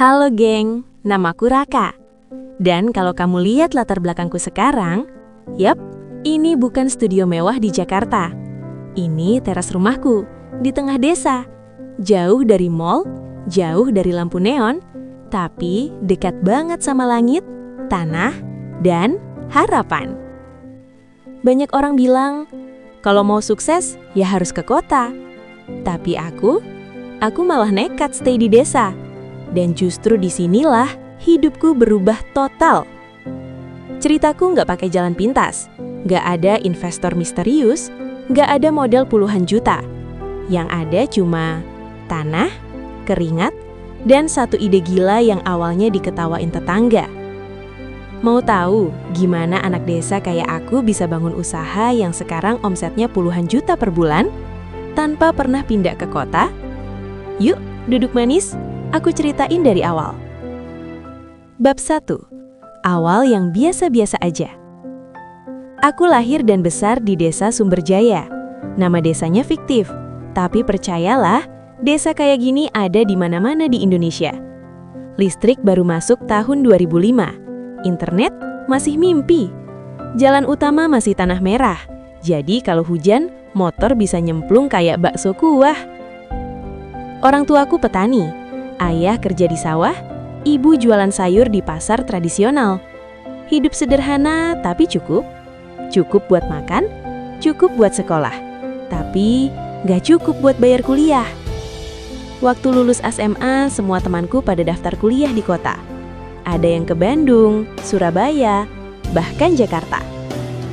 Halo geng, namaku Raka. Dan kalau kamu lihat latar belakangku sekarang, yap, ini bukan studio mewah di Jakarta. Ini teras rumahku, di tengah desa. Jauh dari mall, jauh dari lampu neon, tapi dekat banget sama langit, tanah, dan harapan. Banyak orang bilang, kalau mau sukses, ya harus ke kota. Tapi aku malah nekat stay di desa. Dan justru disinilah hidupku berubah total. Ceritaku nggak pakai jalan pintas, nggak ada investor misterius, nggak ada modal puluhan juta. Yang ada cuma tanah, keringat, dan satu ide gila yang awalnya diketawain tetangga. Mau tahu gimana anak desa kayak aku bisa bangun usaha yang sekarang omsetnya puluhan juta per bulan tanpa pernah pindah ke kota? Yuk, duduk manis, aku ceritain dari awal. Bab 1. Awal yang biasa-biasa aja. Aku lahir dan besar di desa Sumberjaya. Nama desanya fiktif, tapi percayalah, desa kayak gini ada di mana-mana di Indonesia. Listrik baru masuk tahun 2005. Internet masih mimpi. Jalan utama masih tanah merah. Jadi kalau hujan, motor bisa nyemplung kayak bakso kuah. Orang tuaku petani. Ayah kerja di sawah, ibu jualan sayur di pasar tradisional. Hidup sederhana tapi cukup. Cukup buat makan, cukup buat sekolah. Tapi gak cukup buat bayar kuliah. Waktu lulus SMA, semua temanku pada daftar kuliah di kota. Ada yang ke Bandung, Surabaya, bahkan Jakarta.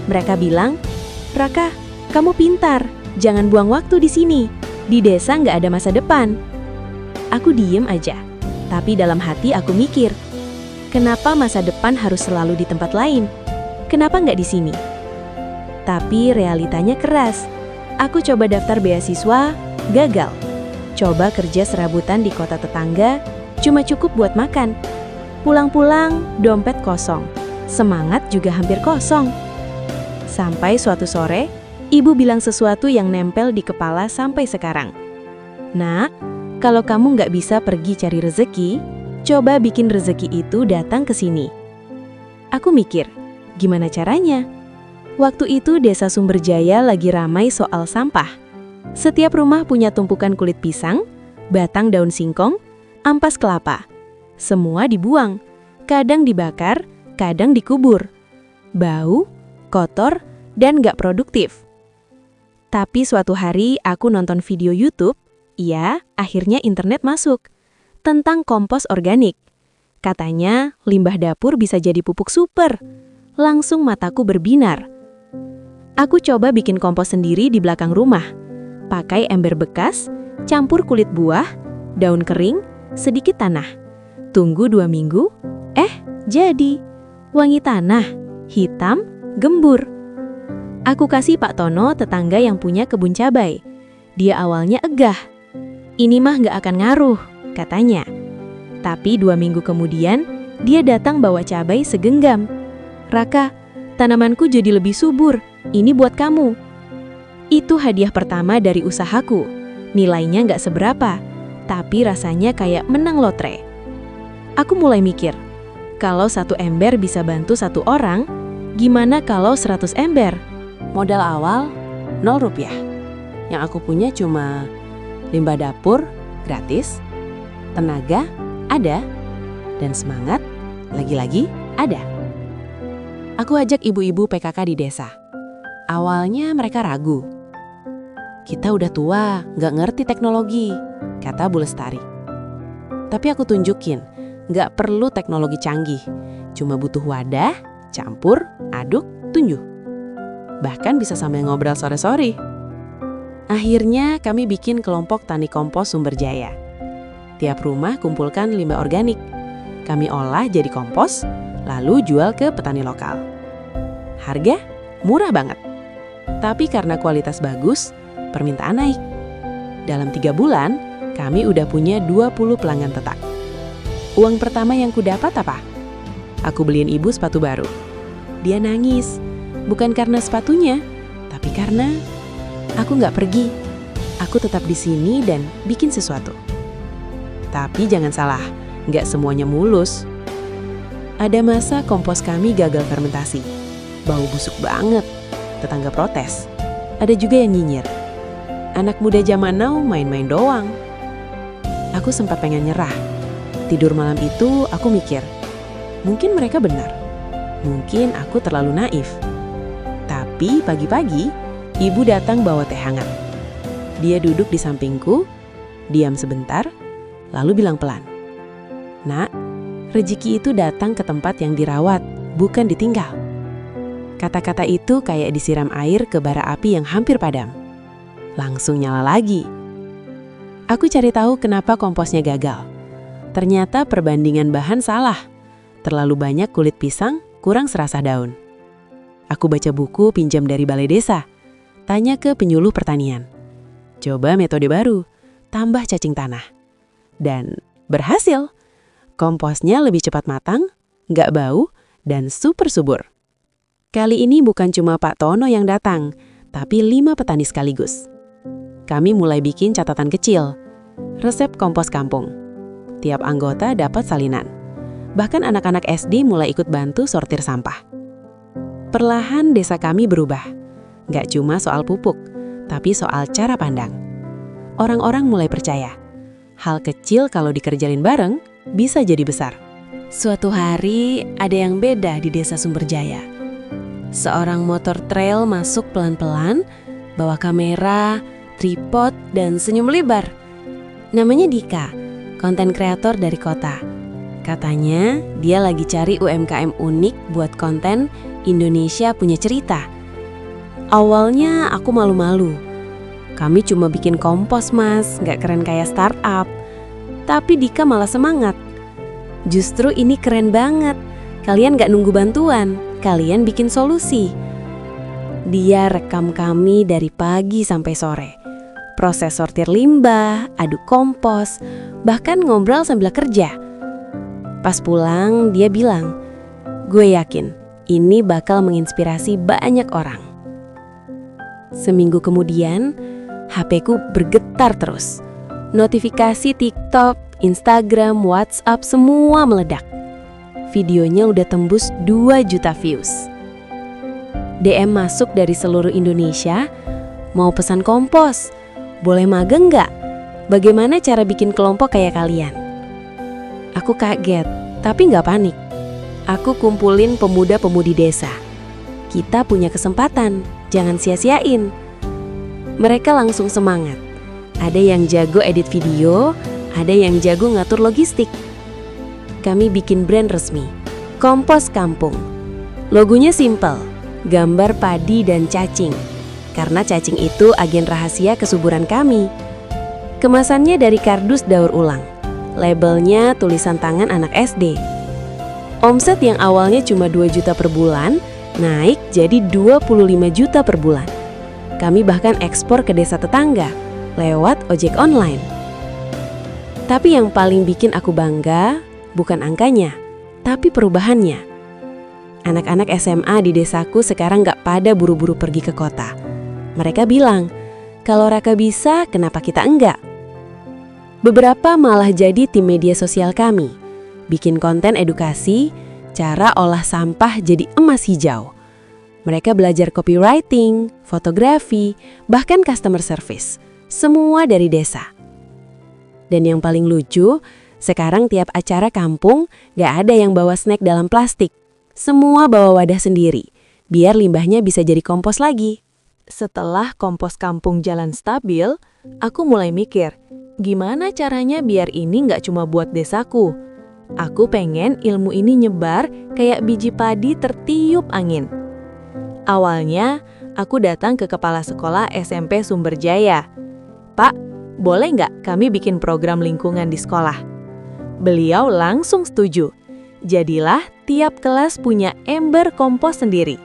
Mereka bilang, "Raka, kamu pintar, jangan buang waktu di sini. Di desa nggak ada masa depan." Aku diem aja, tapi dalam hati aku mikir, kenapa masa depan harus selalu di tempat lain? Kenapa nggak di sini? Tapi realitanya keras. Aku coba daftar beasiswa, gagal. Coba kerja serabutan di kota tetangga, cuma cukup buat makan. Pulang-pulang, dompet kosong. Semangat juga hampir kosong. Sampai suatu sore, ibu bilang sesuatu yang nempel di kepala sampai sekarang. "Nak, kalau kamu nggak bisa pergi cari rezeki, coba bikin rezeki itu datang ke sini." Aku mikir, gimana caranya? Waktu itu desa Sumberjaya lagi ramai soal sampah. Setiap rumah punya tumpukan kulit pisang, batang daun singkong, ampas kelapa. Semua dibuang, kadang dibakar, kadang dikubur. Bau, kotor, dan gak produktif. Tapi suatu hari aku nonton video YouTube, akhirnya internet masuk, tentang kompos organik. Katanya limbah dapur bisa jadi pupuk super. Langsung mataku berbinar. Aku coba bikin kompos sendiri di belakang rumah. Pakai ember bekas, campur kulit buah, daun kering, sedikit tanah. Tunggu 2 minggu, jadi. Wangi tanah, hitam, gembur. Aku kasih Pak Tono, tetangga yang punya kebun cabai. Dia awalnya egah. "Ini mah gak akan ngaruh," katanya. Tapi 2 minggu kemudian, dia datang bawa cabai segenggam. "Raka, tanamanku jadi lebih subur. Ini buat kamu." Itu hadiah pertama dari usahaku. Nilainya gak seberapa, tapi rasanya kayak menang lotre. Aku mulai mikir, kalau 1 ember bisa bantu 1 orang, gimana kalau 100 ember? Modal awal, 0 rupiah. Yang aku punya cuma limbah dapur, gratis, tenaga, ada, dan semangat, lagi-lagi, ada. Aku ajak ibu-ibu PKK di desa. Awalnya mereka ragu. "Kita udah tua, nggak ngerti teknologi," kata Bu Lestari. Tapi aku tunjukin, nggak perlu teknologi canggih, cuma butuh wadah, campur, aduk, tunjuk. Bahkan bisa sambil ngobrol sore-sore. Akhirnya kami bikin kelompok tani kompos Sumberjaya. Tiap rumah kumpulkan limbah organik. Kami olah jadi kompos, lalu jual ke petani lokal. Harga murah banget. Tapi karena kualitas bagus, permintaan naik. Dalam 3 bulan, kami udah punya 20 pelanggan tetap. Uang pertama yang kudapat apa? Aku beliin ibu sepatu baru. Dia nangis, bukan karena sepatunya, tapi karena aku nggak pergi. Aku tetap di sini dan bikin sesuatu. Tapi jangan salah, nggak semuanya mulus. Ada masa kompos kami gagal fermentasi. Bau busuk banget. Tetangga protes. Ada juga yang nyinyir. Anak muda zaman now main-main doang. Aku sempat pengen nyerah. Tidur malam itu aku mikir, mungkin mereka benar. Mungkin aku terlalu naif. Tapi pagi-pagi, ibu datang bawa teh hangat. Dia duduk di sampingku, diam sebentar, lalu bilang pelan, "Nak, rezeki itu datang ke tempat yang dirawat, bukan ditinggal." Kata-kata itu kayak disiram air ke bara api yang hampir padam. Langsung nyala lagi. Aku cari tahu kenapa komposnya gagal. Ternyata perbandingan bahan salah. Terlalu banyak kulit pisang, kurang serasa daun. Aku baca buku pinjam dari balai desa. Tanya ke penyuluh pertanian. Coba metode baru, tambah cacing tanah. Dan berhasil. Komposnya lebih cepat matang, nggak bau, dan super subur. Kali ini bukan cuma Pak Tono yang datang, tapi 5 petani sekaligus. Kami mulai bikin catatan kecil. Resep kompos kampung. Tiap anggota dapat salinan. Bahkan anak-anak SD mulai ikut bantu sortir sampah. Perlahan desa kami berubah. Nggak cuma soal pupuk, tapi soal cara pandang. Orang-orang mulai percaya. Hal kecil kalau dikerjain bareng, bisa jadi besar. Suatu hari ada yang beda di desa Sumberjaya. Seorang motor trail masuk pelan-pelan, bawa kamera, tripod, dan senyum lebar. Namanya Dika, konten kreator dari kota. Katanya dia lagi cari UMKM unik buat konten Indonesia Punya Cerita. Awalnya aku malu-malu. Kami cuma bikin kompos mas, gak keren kayak startup. Tapi Dika malah semangat. Justru ini keren banget. Kalian gak nunggu bantuan, kalian bikin solusi. Dia rekam kami dari pagi sampai sore. Proses sortir limbah, aduk kompos, bahkan ngobrol sambil kerja. Pas pulang dia bilang, "Gue yakin ini bakal menginspirasi banyak orang." Seminggu kemudian, HP-ku bergetar terus. Notifikasi TikTok, Instagram, WhatsApp semua meledak. Videonya udah tembus 2 juta views. DM masuk dari seluruh Indonesia, "Mau pesan kompos? Boleh magang nggak? Bagaimana cara bikin kelompok kayak kalian?" Aku kaget, tapi nggak panik. Aku kumpulin pemuda-pemudi desa. Kita punya kesempatan, jangan sia-siain. Mereka langsung semangat. Ada yang jago edit video, ada yang jago ngatur logistik. Kami bikin brand resmi, Kompos Kampung. Logonya simple, gambar padi dan cacing. Karena cacing itu agen rahasia kesuburan kami. Kemasannya dari kardus daur ulang. Labelnya tulisan tangan anak SD. Omset yang awalnya cuma 2 juta per bulan, naik jadi 25 juta per bulan. Kami bahkan ekspor ke desa tetangga, lewat ojek online. Tapi yang paling bikin aku bangga, bukan angkanya, tapi perubahannya. Anak-anak SMA di desaku sekarang gak pada buru-buru pergi ke kota. Mereka bilang, kalau Raka bisa, kenapa kita enggak? Beberapa malah jadi tim media sosial kami, bikin konten edukasi, cara olah sampah jadi emas hijau. Mereka belajar copywriting, fotografi, bahkan customer service, semua dari desa. Dan yang paling lucu, sekarang tiap acara kampung gak ada yang bawa snack dalam plastik. Semua bawa wadah sendiri, biar limbahnya bisa jadi kompos lagi. Setelah kompos kampung jalan stabil, aku mulai mikir, gimana caranya biar ini nggak cuma buat desaku. Aku pengen ilmu ini nyebar kayak biji padi tertiup angin. Awalnya, aku datang ke kepala sekolah SMP Sumberjaya. "Pak, boleh nggak kami bikin program lingkungan di sekolah?" Beliau langsung setuju. Jadilah tiap kelas punya ember kompos sendiri.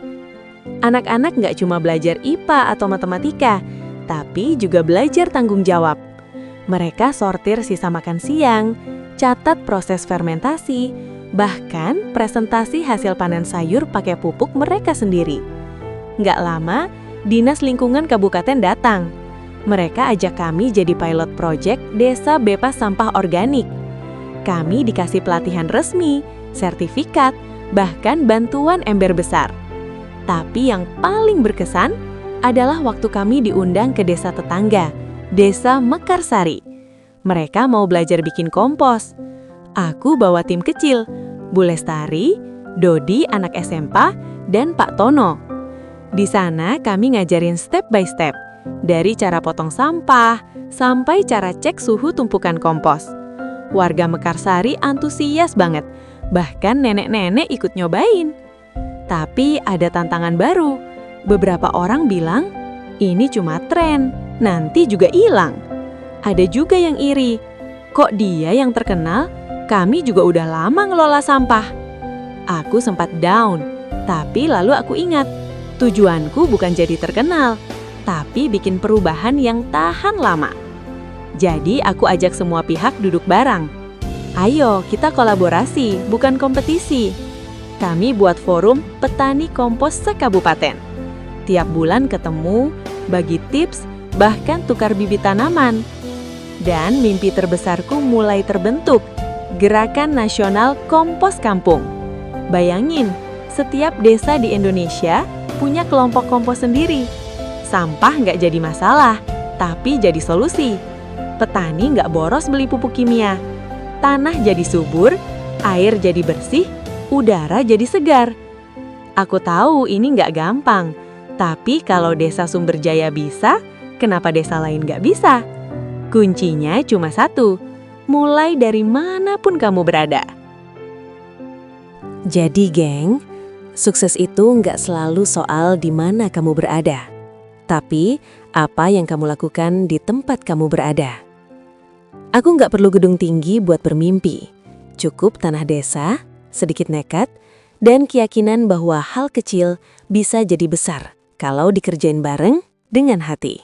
Anak-anak nggak cuma belajar IPA atau matematika, tapi juga belajar tanggung jawab. Mereka sortir sisa makan siang, catat proses fermentasi, bahkan presentasi hasil panen sayur pakai pupuk mereka sendiri. Nggak lama, Dinas Lingkungan Kabupaten datang. Mereka ajak kami jadi pilot project Desa Bebas Sampah Organik. Kami dikasih pelatihan resmi, sertifikat, bahkan bantuan ember besar. Tapi yang paling berkesan adalah waktu kami diundang ke desa tetangga, Desa Mekarsari. Mereka mau belajar bikin kompos. Aku bawa tim kecil, Bu Lestari, Dodi anak SMP, dan Pak Tono. Di sana kami ngajarin step by step, dari cara potong sampah sampai cara cek suhu tumpukan kompos. Warga Mekarsari antusias banget, bahkan nenek-nenek ikut nyobain. Tapi ada tantangan baru. Beberapa orang bilang, ini cuma tren, nanti juga hilang. Ada juga yang iri, kok dia yang terkenal, kami juga udah lama ngelola sampah. Aku sempat down, tapi lalu aku ingat, tujuanku bukan jadi terkenal, tapi bikin perubahan yang tahan lama. Jadi aku ajak semua pihak duduk bareng. Ayo kita kolaborasi, bukan kompetisi. Kami buat forum petani kompos sekabupaten. Tiap bulan ketemu, bagi tips, bahkan tukar bibit tanaman. Dan mimpi terbesarku mulai terbentuk, Gerakan Nasional Kompos Kampung. Bayangin, setiap desa di Indonesia punya kelompok kompos sendiri. Sampah nggak jadi masalah, tapi jadi solusi. Petani nggak boros beli pupuk kimia. Tanah jadi subur, air jadi bersih, udara jadi segar. Aku tahu ini nggak gampang, tapi kalau desa Sumberjaya bisa, kenapa desa lain nggak bisa? Kuncinya cuma satu, mulai dari manapun kamu berada. Jadi geng, sukses itu nggak selalu soal di mana kamu berada, tapi apa yang kamu lakukan di tempat kamu berada. Aku nggak perlu gedung tinggi buat bermimpi. Cukup tanah desa, sedikit nekat, dan keyakinan bahwa hal kecil bisa jadi besar kalau dikerjain bareng dengan hati.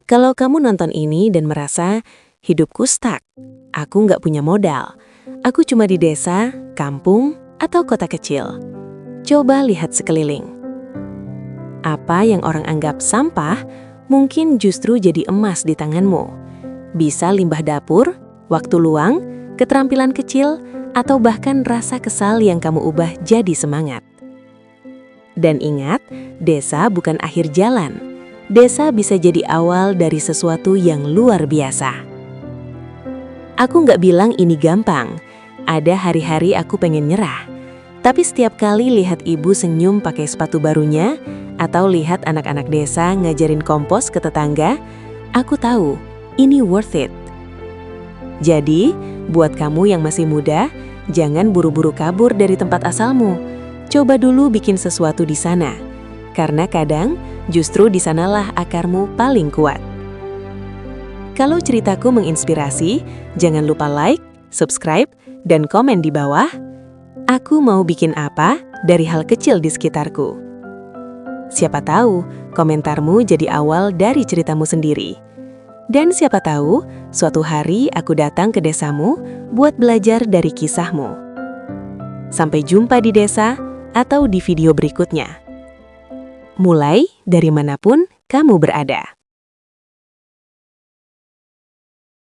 Kalau kamu nonton ini dan merasa hidupku stuck, aku nggak punya modal, aku cuma di desa, kampung, atau kota kecil. Coba lihat sekeliling. Apa yang orang anggap sampah mungkin justru jadi emas di tanganmu. Bisa limbah dapur, waktu luang, keterampilan kecil, atau bahkan rasa kesal yang kamu ubah jadi semangat. Dan ingat, desa bukan akhir jalan. Desa bisa jadi awal dari sesuatu yang luar biasa. Aku nggak bilang ini gampang. Ada hari-hari aku pengen nyerah. Tapi setiap kali lihat ibu senyum pakai sepatu barunya, atau lihat anak-anak desa ngajarin kompos ke tetangga, aku tahu ini worth it. Jadi, buat kamu yang masih muda, jangan buru-buru kabur dari tempat asalmu. Coba dulu bikin sesuatu di sana. Karena kadang, justru di sanalah akarmu paling kuat. Kalau ceritaku menginspirasi, jangan lupa like, subscribe, dan komen di bawah. Aku mau bikin apa dari hal kecil di sekitarku. Siapa tahu, komentarmu jadi awal dari ceritamu sendiri. Dan siapa tahu, suatu hari aku datang ke desamu buat belajar dari kisahmu. Sampai jumpa di desa atau di video berikutnya. Mulai dari manapun kamu berada.